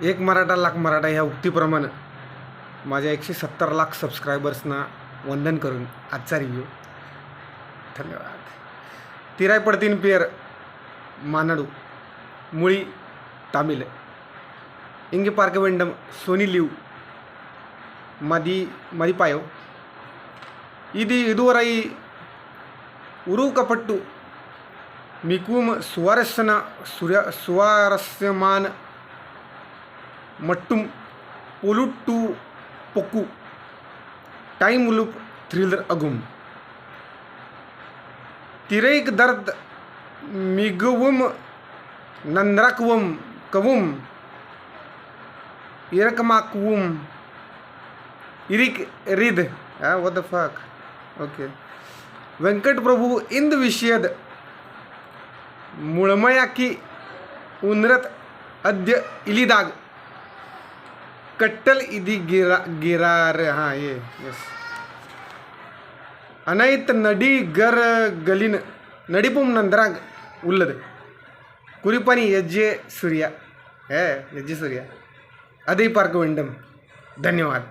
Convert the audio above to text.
एक मराठा लाख मराठा ह्या उक्तीप्रमाणे माझ्या 170 लाख सबस्क्रायबर्सना वंदन करून आजचा रिव्ह्यू. धन्यवाद. तिराय पडतीन पेर मानाडू मुळी तामिल इंगे पार्क वेंडम सोनी लिव मदिपायो इदुवरै उरुकपट्टू मिकुम सुवारस्यमान मट्टुम पोलुट्टू पोक्कू टाइम लूप थ्रिलर अगुम तिरेक दर्द मिगवुम नंद्राकवुम कवुम इरकमाकवुम इरिक रिद what the fuck. Okay. Venkat Prabhu इंद विषयद मुळमयाकी उन्रत अद्य इलिदाग कट्टल इदी गिरार. हां ये यस. अनैत नडी गर गलिन नडिपुम नंदराग उल्लद कुरिपनी यज्जे सूर्या यज्जे सूर्या अदय पार्क वेंडम. धन्यवाद.